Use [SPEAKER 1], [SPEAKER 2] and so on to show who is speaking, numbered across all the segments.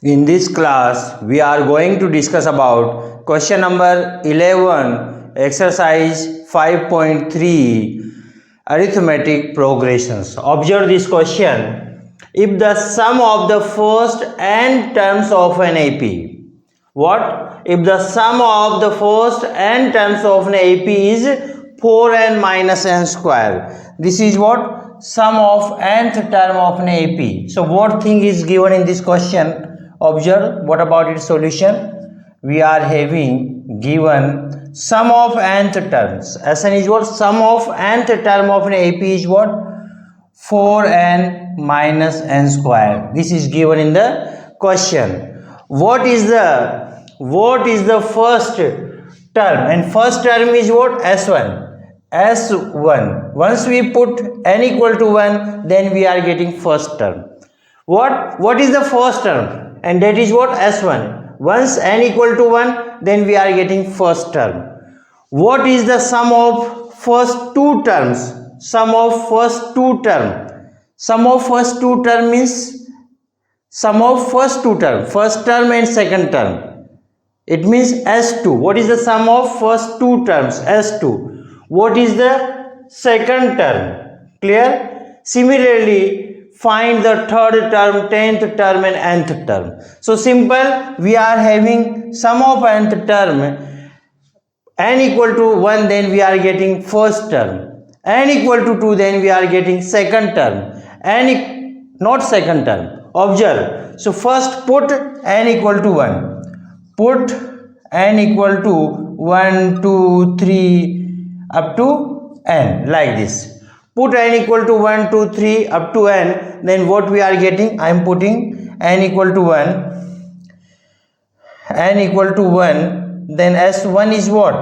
[SPEAKER 1] In this class, we are going to discuss about question number 11, exercise 5.3, arithmetic progressions. Observe this question. If the sum of the first n terms of an AP, what? If the sum of the first n terms of an AP is 4n minus n square. This is what? Sum of nth term of an AP. So what thing is given in this question? Observe what about its solution. We are having given sum of nth terms. Sn is what? Sum of nth term of an AP is what? 4n minus n square. This is given in the question. What is the first term? And first term is what? S1. Once we put n equal to 1, then we are getting first term. What is the first term? And that is what? S1. Once n equal to 1, then we are getting first term. What is the sum of first two terms? Sum of first two term. Sum of first two term means sum of first two term. First term and second term. It means S2. What is the sum of first two terms? S2. What is the second term? Clear? Similarly, find the third term, 10th term and nth term. So simple, we are having sum of nth term n equal to 1, then we are getting first term. N equal to 2, then we are getting second term. Not second term. Observe. So first put n equal to 1. Put n equal to 1, 2, 3 up to n like this. Put n equal to 1, 2, 3 up to n, then what we are getting? I am putting n equal to 1. N equal to 1, then S1 is what?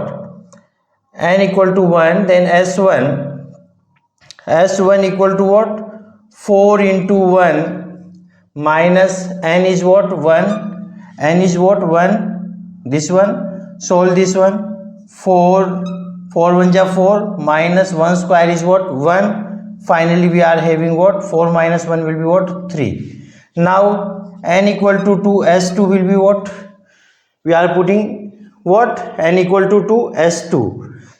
[SPEAKER 1] N equal to 1, then S1 equal to what? 4 into 1 minus n is what? 1. N is what? 1. This one. Solve this one. 4 1 ja 4 minus 1 square is what? 1. Finally we are having what? 4 minus 1 will be what? 3. Now n equal to 2, S2 will be what? We are putting what? N equal to 2, S2.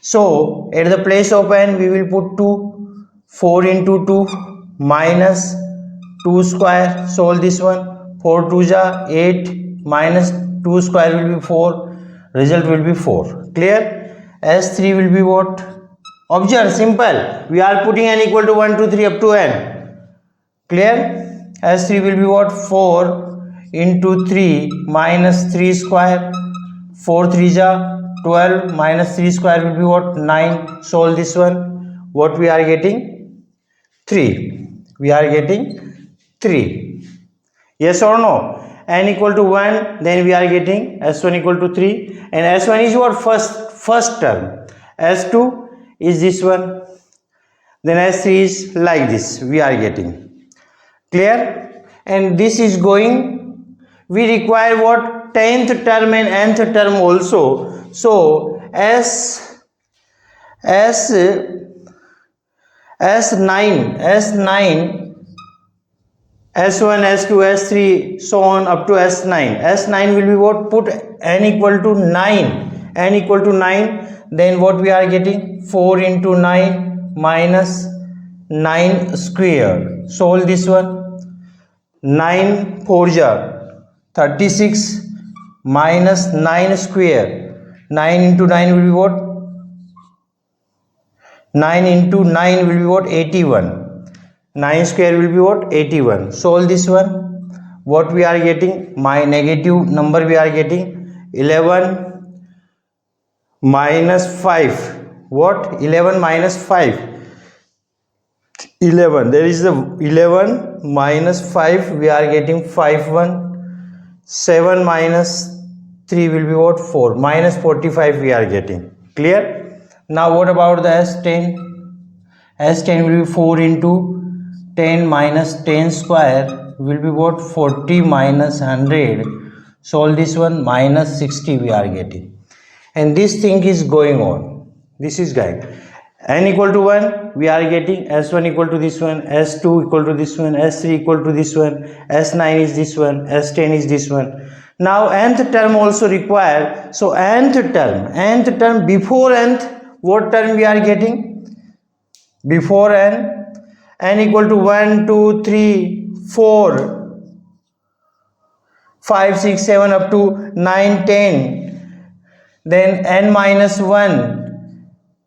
[SPEAKER 1] So at the place of n we will put 2. 4 into 2 minus 2 square. Solve this one. 4 2 ja 8 minus 2 square will be 4. Result will be 4. Clear? S3 will be what? Observe, simple. We are putting n equal to 1, 2, 3 up to n. Clear? S3 will be what? 4 into 3 minus 3 square. 4 3 ja 12 minus 3 square will be what? 9. Solve this one. What we are getting? 3. We are getting 3. Yes or no? N equal to 1, then we are getting S1 equal to 3. And S1 is what? First term. S2 is this one. Then S3 is like this. We are getting. Clear? And this is going. We require what? 10th term and nth term also. So S9, S1, S2, S3, so on up to S9. S9 will be what? Put n equal to 9. N equal to 9, then what we are getting? 4 into 9 minus 9 square. Solve this one. 9 4 ja 36 minus 9 square. 9 into 9 will be what? 9 into 9 will be what? 81. 9 square will be what? 81. Solve this one. What we are getting? My negative number we are getting 11 minus 5. What? 11 minus 5. 11. There is the 11 minus 5. We are getting 5 1. 7 minus 3 will be what? 4. Minus 45 we are getting. Clear? Now what about the S10? S10 will be 4 into 10 minus 10 square will be what? 40 minus 100. Solve this one. Minus 60 we are getting. And this thing is going on. This is going. n equal to 1, we are getting s1 equal to this one, s2 equal to this one, s3 equal to this one, s9 is this one, s10 is this one. Now nth term also required, so nth term before nth, what term we are getting? Before n equal to 1 2 3 4 5 6 7 up to 9 10, then n minus 1,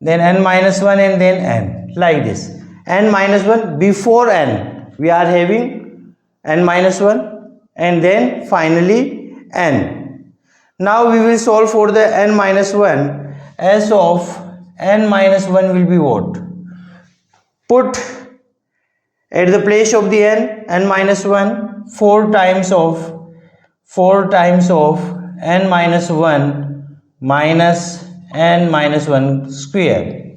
[SPEAKER 1] then n minus 1, and then n, like this. N minus 1, before n we are having n minus 1, and then finally n. Now we will solve for the n minus 1. S of n minus 1 will be what? Put at the place of the n minus 1, 4 times of n minus 1 minus n minus 1 square.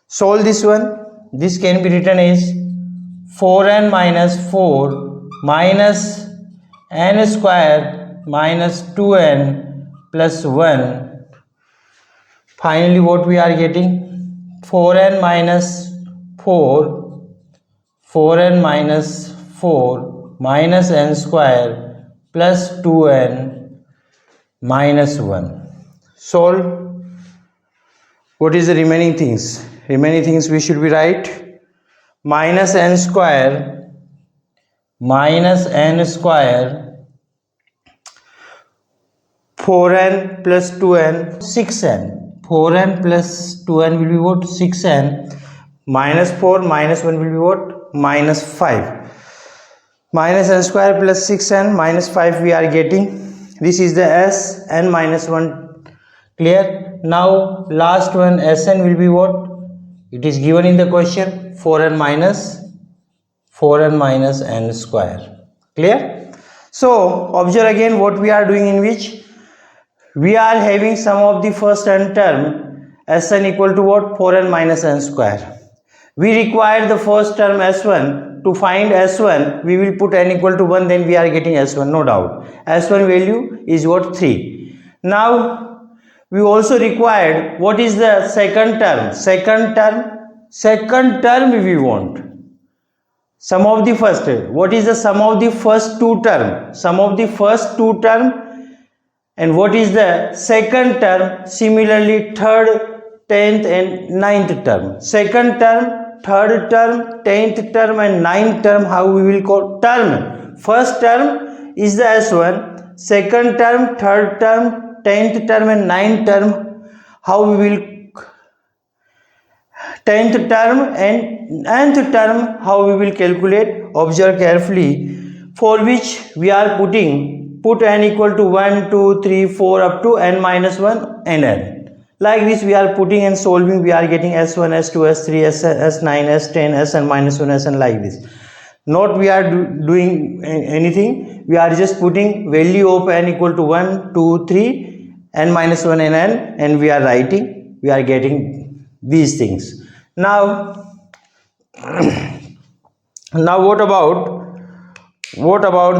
[SPEAKER 1] Solve this one. This can be written as 4n minus 4 minus n square minus 2n plus 1. Finally what we are getting? 4n minus 4 minus n square plus 2n minus 1. Solve. What is the remaining things? Remaining things we should be right. Minus n square 4n plus 2n 6n. 4n plus 2n will be what? 6n. Minus 4 minus 1 will be what? Minus 5. Minus n square plus 6n minus 5 we are getting. This is the s n minus 1. Clear? Now last one, Sn will be what? It is given in the question, 4n minus n square. Clear? So observe again what we are doing, in which we are having sum of the first n term, Sn equal to what? 4n minus n square. We require the first term s1. To find s1, we will put n equal to 1, then we are getting s1, no doubt. S1 value is what? 3. Now we also required what is the second term. Second term we want sum of the first. What is the sum of the first two term? Sum of the first two term. And what is the second term? Similarly third, 10th and 9th term. Second term, third term, 10th term and 9th term, how we will call term? First term is the s1, second term, third term, 10th term and 9th term, how we will 10th term and 9th term, how we will calculate? Observe carefully, for which we are put n equal to 1 2 3 4 up to n minus 1 and n. Like this we are putting and solving, we are getting s1 s2 s3 s9 s10 sn minus 1 sn, like this. Not we are doing anything, we are just putting value of n equal to 1 2 3 n minus 1 and n, and we are writing, we are getting these things. Now what about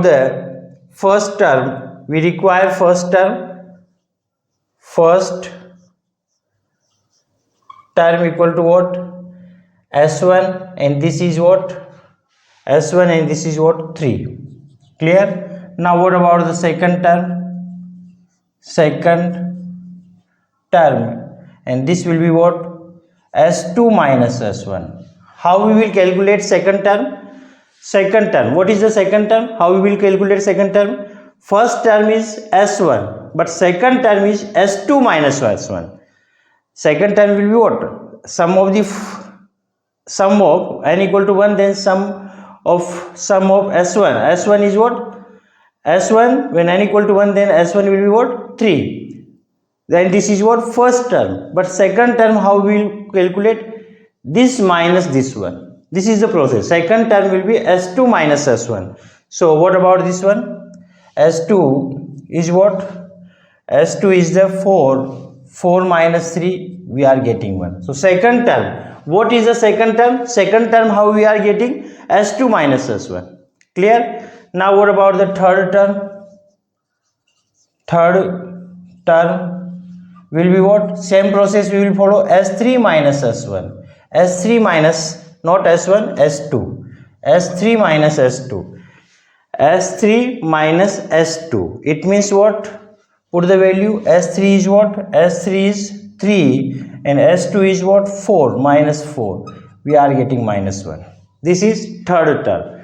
[SPEAKER 1] the first term? We require first term equal to what? S1, and this is what? S1, and this is what? 3. Clear? Now what about the second term? And this will be what? S2 minus S1. How we will calculate second term? What is the second term? How we will calculate second term? First term is S1, but second term is S2 minus S1. Second term will be what? Sum of n equal to 1, then sum of S1. S1 is what? S1, when n equal to 1, then S1 will be what? 3. Then this is what? First term. But second term, how we will calculate? This minus this one. This is the process. Second term will be S2 minus S1. So what about this one? S2 is what? S2 is the 4 minus 3, we are getting 1. So second term, what is the second term? Second term, how we are getting? S2 minus S1. Clear? Now what about the third term? Third term will be what? Same process we will follow, S3 minus S1. S3 minus, not S1, S2, S3 minus S2, S3 minus S2. It means what? Put the value. S3 is what? S3 is 3 and S2 is what? 4, minus 4. We are getting minus 1. This is third term.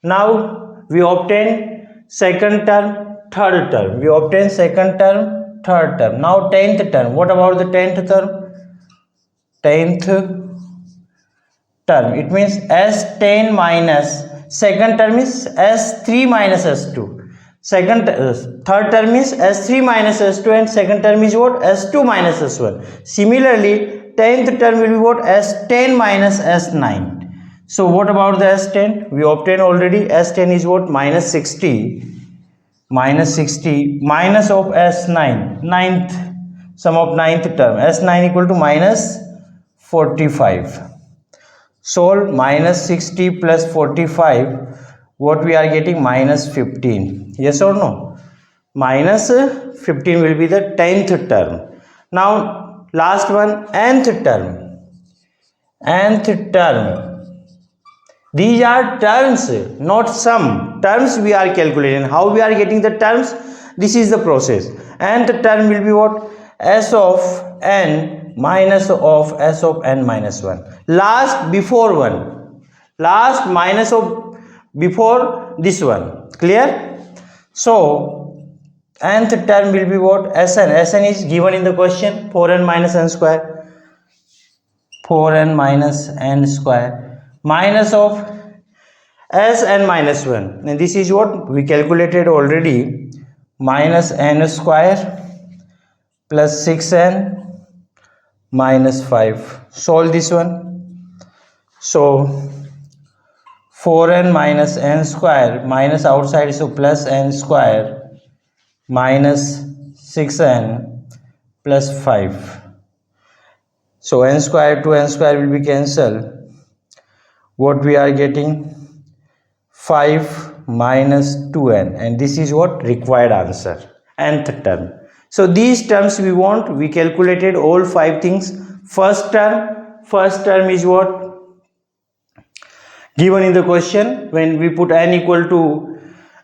[SPEAKER 1] Now we obtain second term, third term. We obtain second term, third term. Now 10th term. What about the 10th term? 10th term. It means S10 minus, second term is S3 minus S2. Third term is S3 minus S2 and second term is what? S2 minus S1. Similarly, 10th term will be what? S10 minus S9. So what about the S10? We obtained already. S10 is what? Minus 60. Minus 60 minus of S9. Ninth, sum of ninth term. S9 equal to minus 45. Solve minus 60 plus 45. What we are getting? Minus 15. Yes or no? Minus 15 will be the 10th term. Now last one, nth term. Nth term. These are terms, not sum. Terms we are calculating. How we are getting the terms? This is the process. Nth term will be what? S of n minus of S of n minus 1. Last before 1. Last minus of before this one. Clear? So nth term will be what? Sn. Sn is given in the question, 4n minus n square. 4n minus n square minus of Sn minus 1. And this is what we calculated already. Minus n square plus 6n minus 5. Solve this one. So 4n minus n square minus outside, so plus n square minus 6n plus 5. So n square to n square will be cancelled. What we are getting? 5 minus 2n, and this is what? Required answer, nth term. So these terms we want. We calculated all 5 things. First term is what? Given in the question. When we put n equal to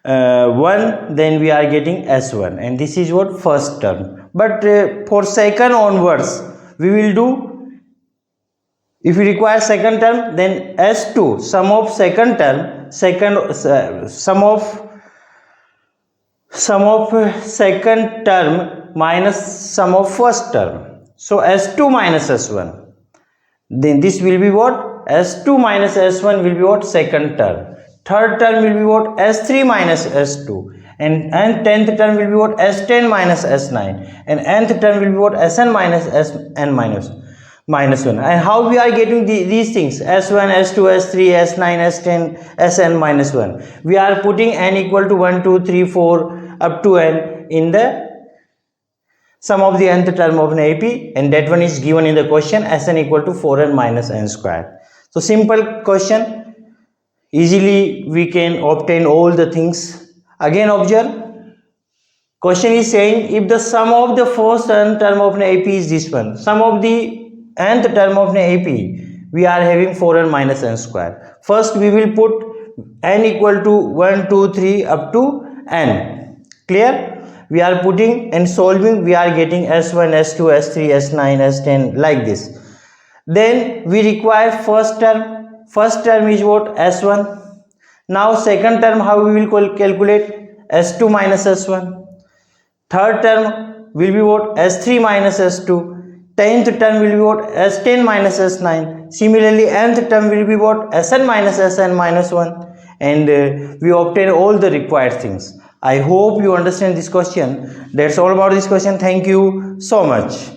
[SPEAKER 1] 1, then we are getting S1, and this is what? First term. But for second onwards, we will do, if we require second term, then S2, sum of second term, sum of second term minus sum of first term. So S2 minus S1. Then this will be what? S2 minus S1 will be what? Second term. Third term will be what? S3 minus S2. And 10th term will be what? S10 minus S9. And nth term will be what? Sn minus Sn minus 1. And how we are getting these things? S1, S2, S3, S9, S10, Sn minus 1. We are putting n equal to 1, 2, 3, 4 up to n in the sum of the nth term of an AP, and that one is given in the question, Sn equal to 4n minus n square. So simple question, easily we can obtain all the things. Again observe, question is saying if the sum of the first nth term of an AP is this one, sum of the nth term of an AP, we are having 4n minus n square. First we will put n equal to 1, 2, 3 up to n. Clear? We are putting and solving, we are getting S1, S2, S3, S9, S10 like this. Then we require first term. First term is what? S1. Now second term, how we will calculate? S2 minus S1. Third term will be what? S3 minus S2. 10th term will be what? S10 minus S9. Similarly, nth term will be what? Sn minus Sn minus 1. And we obtain all the required things. I hope you understand this question. That's all about this question. Thank you so much.